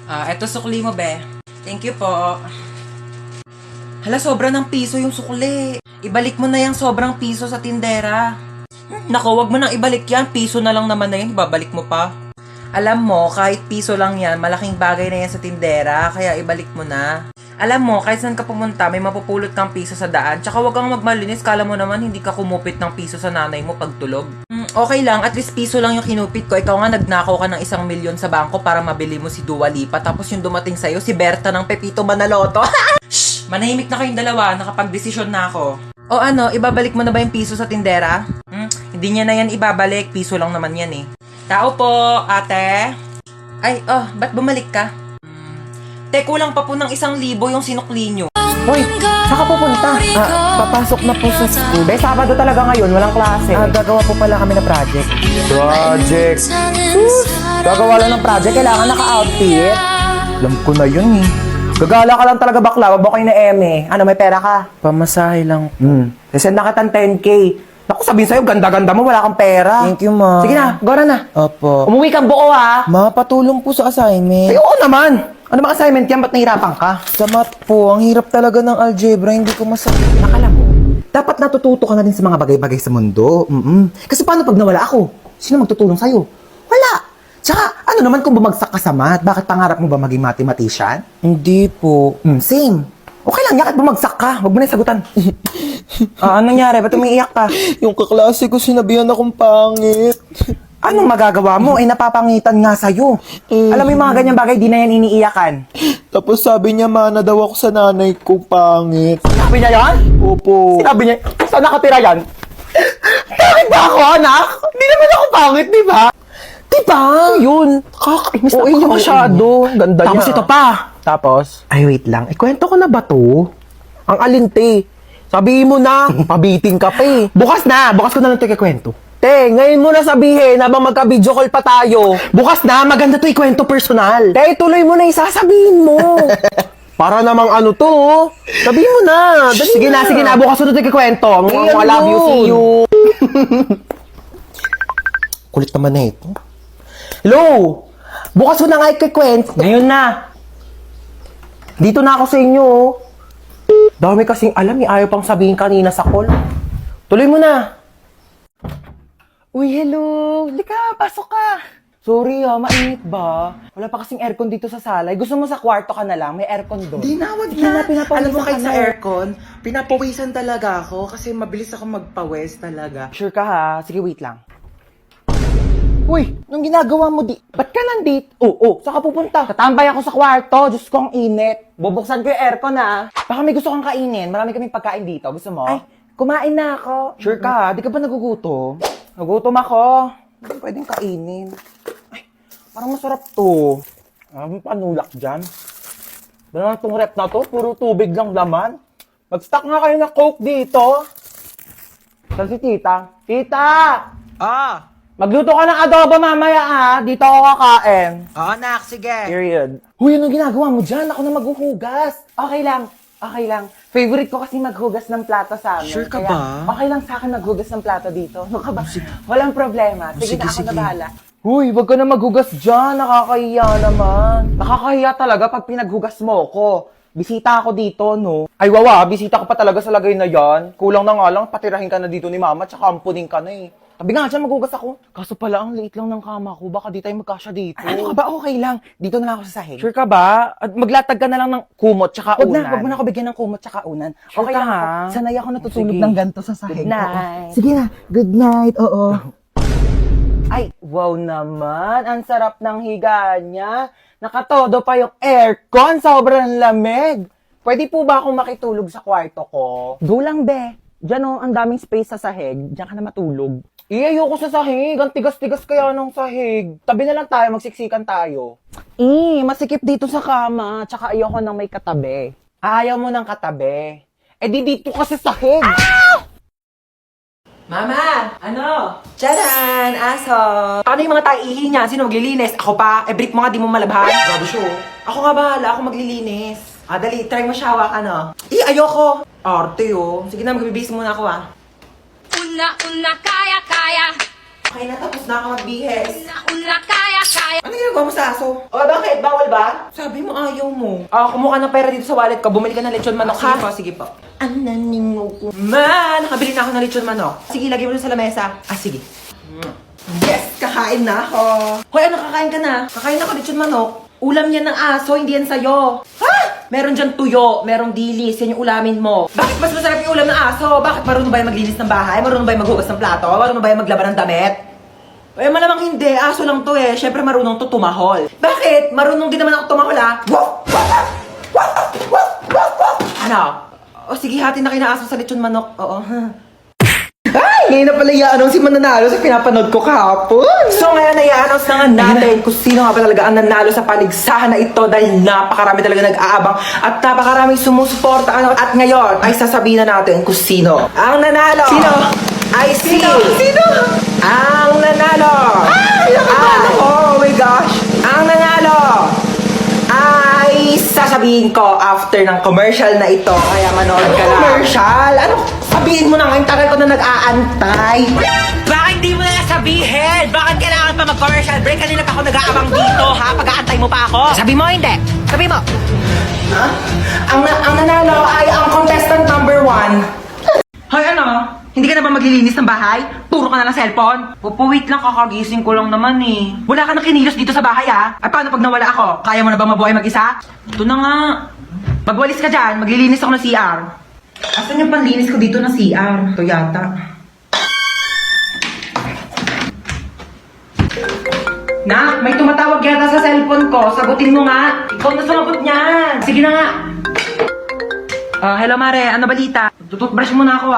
Eto sukli mo, be. Thank you po. Hala, sobra ng piso yung sukli. Ibalik mo na yung sobrang piso sa tindera. Naku, wag mo nang ibalik yan. Piso na lang naman na yan. Ibabalik mo pa. Alam mo, kahit piso lang yan, malaking bagay na yan sa tindera. Kaya ibalik mo na. Alam mo, kahit saan ka pumunta, may mapupulot kang piso sa daan. Tsaka wag kang magmalinis. Kala mo naman hindi ka kumupit ng piso sa nanay mo pag tulog. Okay lang, at least piso lang yung kinupit ko. Ikaw nga nagnakaw ka ng 1,000,000 sa bangko para mabili mo si Dua Lipa. Tapos yung dumating sa'yo, si Berta ng Pepito Manaloto. Shh! Manahimik na kayong dalawa. Nakapag-desisyon na ako. O ano, ibabalik mo na ba yung piso sa tindera? Hindi niya na yan ibabalik. Piso lang naman yan eh. Tao po, ate. Ay, ba't bumalik ka? Te, kulang pa po ng 1,000 yung sinukli nyo. Hoy, saan ka pupunta? Papasok na po sa school. Be, Sabado talaga ngayon, walang klase. Gagawa po pala kami ng project. Project. Gagawa lang ng project, kailangan naka-outfit. Alam ko na yun eh. Gagala ka lang talaga bakla, wag mo kayo na eme. Ano, may pera ka? Pamasahe lang. Send na kitang 10K. Naku, sabihin sa'yo, ganda-ganda mo, wala kang pera. Thank you, ma. Sige na, gora na. Opo. Umuwi kang buo ha. Ma, patulong po sa assignment. Ay, oo naman. Ano bang assignment yan? Ba't nahirapan ka? Sa math po, ang hirap talaga ng algebra, hindi ko masabi. Nakala mo, dapat natututo ka na din sa mga bagay-bagay sa mundo. Kasi paano pag nawala ako? Sino magtutulong sa'yo? Wala. Tsaka, ano naman kung bumagsak ka sa math? Bakit pangarap mo ba maging mathematician? Hindi po. Same. Okay lang yan, kahit bumagsak ka. Huwag mo na yung sagutan. Anong nangyari? Ba't umiiyak ka? Yung kaklase ko sinabihan akong pangit. Anong magagawa mo? Napapangitan nga sa'yo. Alam mo yung mga ganyang bagay, di na yan iniiyakan. Tapos sabi niya, mana daw ako sa nanay ko pangit. Sinabi niya yan? Opo. Sinabi niya, saan nakatira yan? Bakit ba ako, anak? Hindi naman ako pangit, di ba? Diba? Yun. Kakainis na Oo, masyado. Ganda Tapos niya. ito pa. Tapos? Ay, wait lang. Ikwento ko na ba to? Ang alinte. Sabihin mo na, pabiting ka pa eh. Bukas na. Bukas ko na lang ito ikwento. Te, ngayon mo na sabihin habang magka-video call pa tayo. Bukas na. Maganda to ikwento personal. Te, tuloy mo na isasabihin mo. Para namang ano to, oh. Sabihin mo na. Dali Sige na, sige na. Bukas ko na ito ikwento. Ay, I love you, see you. Kulit naman na ito. Hello! Bukas ko na nga ikikwento. Ngayon na. Dito na ako sa inyo, oh. Dami kasing alam, ayaw pang sabihin kanina sa call. Tuloy mo na. Uy, hello. Lika, pasok ka. Sorry mainit ba? Wala pa kasing aircon dito sa sala. Gusto mo sa kwarto ka na lang? May aircon doon. Di na, wag Hindi na, na. pinapawisan Alam mo kahit ka sa na. aircon, pinapawisan talaga ako kasi mabilis ako magpawes talaga. Sure ka ha? Sige, wait lang. Uy, anong ginagawa mo di? Ba't ka nandito? Saan ka pupunta? Tatambay ako sa kwarto. Diyos ko, ang init. Bubuksan ko yung aircon ha. Baka may gusto kang kainin. Marami kaming pagkain dito. Gusto mo? Ay, kumain na ako. Sure ka ha? Di ka ba nagugutom? Nagutom ako. Hindi pwedeng kainin. Ay, parang masarap to. Ang panulak dyan. Ba naman itong rep na to? Puro tubig lang laman. Mag-stock nga kayo ng Coke dito. Saan si tita? Tita! Magluto ka ng adobo mamaya ha. Dito ako kakain. Oo, nak, sige. Period. Huy, anong ginagawa mo dyan? Ako na maghuhugas. Okay lang. Okay lang. Favorite ko kasi maghugas ng plato sa amin. Sure ka Kaya, ba? okay lang sa akin maghugas ng plato dito. Ano ka ba? Walang problema. Sige, na ako na bahala. Huy, wag ka na maghugas dyan. Nakakahiya naman. Nakakahiya talaga pag pinaghugas mo ko. Bisita ako dito, no? Ay, wawa. Bisita ko pa talaga sa lagay na yan. Kulang na nga lang, patirahin ka na dito ni mama, tsaka ampunin ka na eh. Tabi nga dyan, maghugas ako. Kaso pala, ang liit lang ng kama ko. Baka di tayo magkasya dito. Ano ka ba? Okay lang. Dito na lang ako sa sahig. Sure ka ba? At maglatag ka na lang ng kumot tsaka unan. Wag mo na ako bigyan ng kumot tsaka unan. Sure okay ka, lang ha? ako. Sanay ako natutulog Sige. ng ganito sa sahig. Good night. Oo. Sige na. Good night. Oo. Ay, wow naman. Ang sarap ng higa niya. Nakatodo pa yung aircon. Sobrang lamig. Pwede po ba akong makitulog sa kwarto ko? Go lang, be. Diyan oh, ang daming space sa sahig. Diyan ka na matulog. Ayoko sa sahig. Ang tigas-tigas kaya ng sahig. Tabi na lang tayo, magsiksikan tayo. Masikip dito sa kama. Tsaka ayoko nang may katabi. Ayaw mo ng katabi. Di dito ka sa sahig. Mama, ano? Tcharan! Aso! Paano yung mga taihi niya? Sino maglilinis? Ako pa? Brief mo nga, di mo malabhan. Grabe siya, oh. Ako nga bahala, ako maglilinis. Dali, try mo siya, hawakan, no? Ayoko! Arte, oh. Sige na, magbibis muna ako, Una, kaya. Okay na, tapos na ako magbihis. Una, kaya. Ano ginagawa mo sa aso? Bakit? Bawal ba? Sa Sabi mo ayaw mo. Kumuha ka ng pera dito sa wallet ko. Bumili ka ng lechon manok, ha? Sige po. Ananingo ko. Nakabili na ako ng lechon manok. Sige, lagay mo dun sa lamesa. Sige. Yes, kakain na ako. Hoy, ano, kakain ka na? Kakain ako lechon manok. Ulam yan ng aso, hindi yan sa'yo. Ha? Meron dyan tuyo, merong dilis, yan yung ulamin mo. Bakit mas masarap yung ulam ng aso? Bakit marunong ba yung maglinis ng bahay? Marunong ba yung maghugas ng plato? Marunong ba yung maglaban ng damit? Eh, malamang hindi. Aso lang to eh. Siyempre marunong to tumahol. Bakit? Marunong din naman ako tumahol, ha? Ano? O sige, hati na kinaaso sa lechon manok. Oo. Ay, ngayon na pala i-announce si mananalo sa pinapanood ko kahapon. So ngayon na i-announce na nga natin kung sino nga ba talaga ang nanalo sa paligsahan na ito dahil napakarami talaga nag-aabang at napakaraming sumusuporta. At ngayon ay sasabihin na natin kung sino ang nanalo. Sino? Ay si... Sino? Ang nanalo! Oh my gosh! Ang nanalo ay sasabihin ko after ng commercial na ito. Kaya manood ka lang. Commercial? Ano? Sabihin mo na ngayon, tagal ko na nag-aantay. Bakit di mo na sabihin? Bakit kailangan pa mag-commercial break? Kanina pa ako nag-aabang dito, ha? Pag-aantay mo pa ako. Sabi mo, hindi. Sabi mo. Ha? Ang nanalo ay ang contestant number 1. Hoy, ano? Hindi ka na ba maglilinis ng bahay? Puro ka na ng cellphone? Wait lang, kakagising ko lang naman eh. Wala ka nang kinilos dito sa bahay, ha? At paano pag nawala ako? Kaya mo na ba mabuhay mag-isa? Ito na nga. Magwalis ka dyan, maglilinis ako ng CR. Asan yung panlinis ko dito ng CR? Ito yata. Nak, may tumatawag yata sa cellphone ko. Sagutin mo nga. Ikaw na sumagot niyan. Sige na nga. Hello Mare, ano balita? Tututbrush muna ako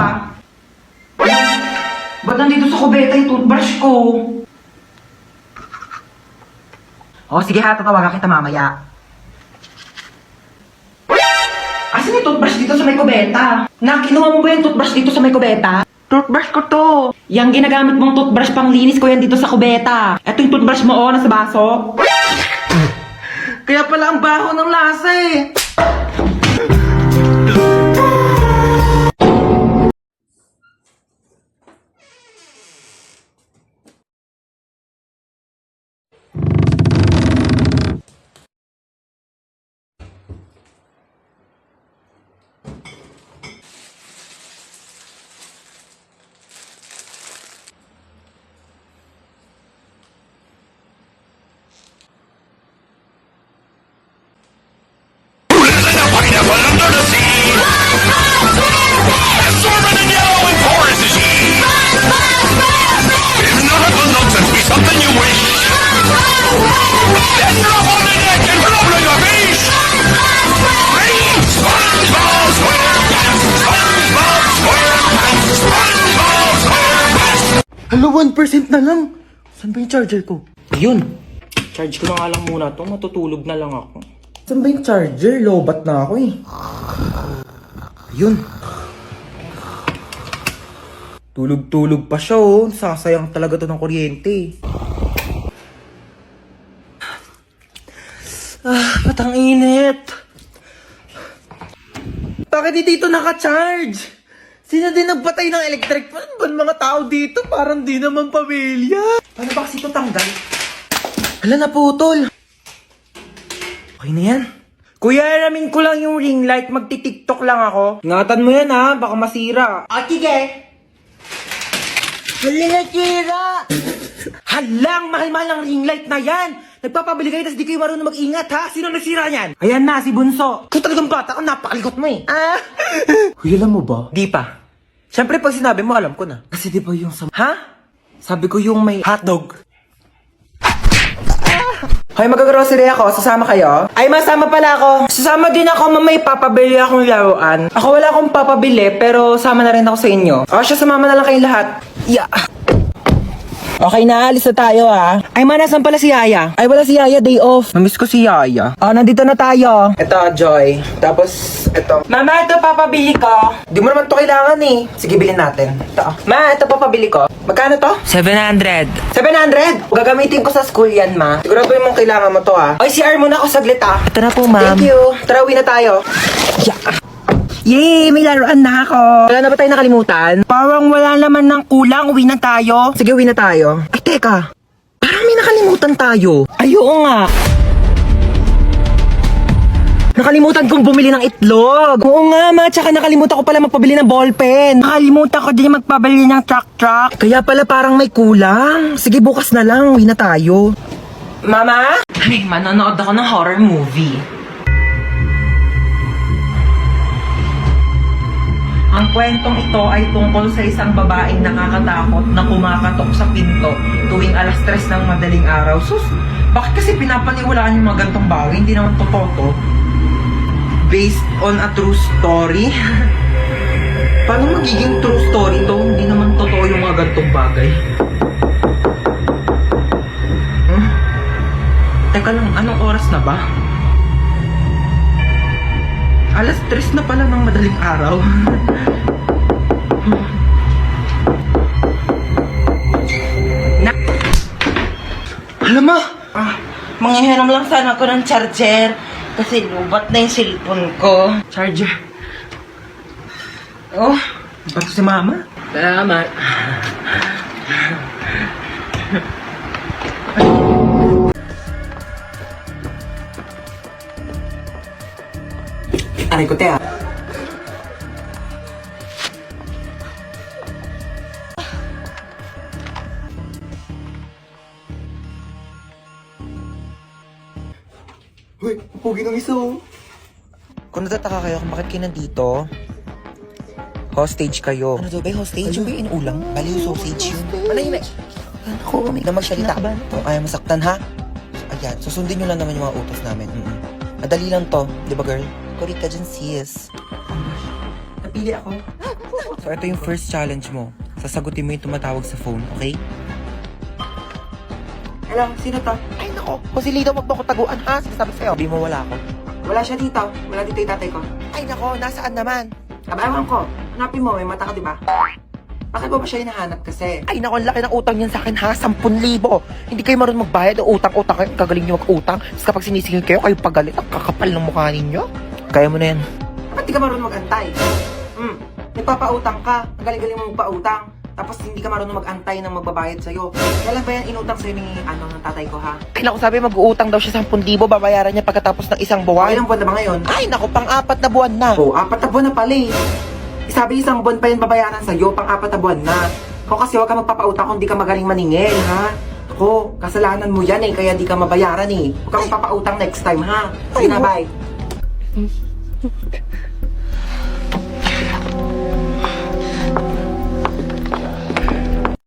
Ba't nandito sa kubeta yung toothbrush ko? Sige ha, tatawagan kita mamaya. Asan yung toothbrush dito sa may kubeta? Kinuha mo ba yung toothbrush dito sa may kubeta? Toothbrush ko to. Yang ginagamit mong toothbrush pang linis ko yan dito sa kubeta. Ito yung toothbrush mo nasa baso. Kaya pala ang baho ng lasa eh. Something you wish. Then drop on the deck and roll on your face. SpongeBob SquarePants. SpongeBob SquarePants. SpongeBob SquarePants. Hello, 1% na lang. Saan ba yung charger ko? Yun. Charge ko na nga lang muna to. Matutulog na lang ako. Saan ba yung charger? Lobat na ako eh. Yun. Tulog-tulog pa siya Sasayang talaga to ng kuryente. Ba't ang init? Bakit di dito naka-charge? Sino din nagpatay ng electric fan? Ba mga tao dito? Parang di naman pamilya. Paano ba kasi ito tanggal? Hala, naputol. Okay na yan. Kuya, alamin ko lang yung ring light. Magti-tiktok lang ako. Ingatan mo yan ha, baka masira. Sige. Hali na tira. Halang, mahal-mahal ng ring light na yan. Nagpapabili kayo, tapos di kayo marunong mag-ingat ha. Sino nagsira niyan? Ayan na, si Bunso. Kung talagang bata ka, napakalikot mo eh. Kuya, alam mo ba? Di pa. Siyempre, pag sinabi mo, alam ko na. Kasi di ba yung sa... Ha? Sabi ko yung may hotdog. Hoy, mag-grocery ako. Sasama kayo? Ay, masama pala ako. Sasama din ako, mamay papabili akong laruan. Ako wala akong papabili, pero sama na rin ako sa inyo. Siya, sumama na lang kayong lahat. Yeah. Okay na, alis na tayo Ay, nasan pala si Yaya? Ay, wala si Yaya, day off. Namiss ko si Yaya. Nandito na tayo. Ito, Joy. Tapos, ito. Mama, ito papabili ko. Di mo naman to kailangan eh. Sige, bilhin natin. Ito. Ma, ito papabili ko. Magkano to? 700. 700? Gagamitin ko sa school yan, ma. Sigurado mong kailangan mo to Ay, CR muna ako saglit Ito na po, ma'am. Thank you. Tara, uwi na tayo. Yeah. Yay! May laruan na ako! Wala na ba tayo nakalimutan? Parang wala naman ng kulang. Uwi na tayo. Sige, uwi na tayo. Ay, teka. Parang may nakalimutan tayo. Ay, oo nga. Nakalimutan kong bumili ng itlog. Oo nga, ma. Tsaka nakalimutan ko pala magpabili ng ballpen. Nakalimutan ko din magpabili ng truck. Kaya pala parang may kulang. Sige, bukas na lang. Uwi na tayo. Mama? Ay, manonood ako ng horror movie. Ang kwentong ito ay tungkol sa isang babaeng nakakatakot na kumakatok sa pinto tuwing 3:00 ng madaling araw. Sus, bakit kasi pinapaniwalaan yung mga gantong bagay? Hindi naman totoo to. Based on a true story? Paano magiging true story to? Hindi naman totoo yung mga gantong bagay. Teka lang, anong oras na ba? 3:00 na pala ng madaling araw. Alam mo, Manghihiram lang sana ako ng charger kasi lubat na yung cellphone ko. charger. Oh, ba't si mama? Salamat. Aray ko, Tea. Uy, pugi ng isa, oh. Kung natataka kayo kung bakit kayo nandito, hostage kayo. Ano daw ba yung hostage? Yung ba yung inuulang? Bali yung sausage yun. Manahimik. Ako, may na magsalita. Kung ayaw masaktan, ha? So, ayan, susundin nyo lang naman yung mga utos namin. Madali lang to, di ba girl? Correct ka dyan, sis. Napili ako. So, ito yung first challenge mo. Sasagutin mo yung tumatawag sa phone, okay? Hello, sino to? Ay, nako. Kung si Lido, wag mo ko taguan, ha? Sinasabi sa'yo. Sabi mo wala ako. Wala siya dito. Wala dito yung tatay ko. Ay, nako. Nasaan naman? Ewan ko. Hanapin mo, may mata ka, di ba? Bakit mo ba siya hinahanap kasi? Ay, nako. Ang laki ng utang niyan sa akin, ha? 10,000. Hindi kayo marunong magbayad. Utang-utang kayo. Kagaling niyo mag-utang. Tapos kapag sinisingil kayo, kayo pagalit. Ang kakapal ng mukha ninyo. Kaya mo na yan. Ba't di ka marunong mag-antay? Nagpapautang ka. Ang galing-galing mo magpautang. Tapos hindi ka marunong mag-antay ng magbabayad sa'yo. Kailan ba yan inutang sa'yo ni, ng tatay ko, ha? Ay, naku, sabi mag-uutang daw siya 10,000. Babayaran niya pagkatapos ng isang buwan. Ilang buwan na ba ngayon? Ay, naku, pang-4 na buwan na. Oo, 4 na buwan na pala eh. Sabi isang buwan pa yan babayaran sa'yo, pang 4 na buwan na. Ako kasi huwag ka magpapautang kung di ka magaling maningil, ha? Ako, kasalanan mo yan eh, kaya di ka mabayaran eh. Huwag ka magpapautang next time, ha? Sige na, bye.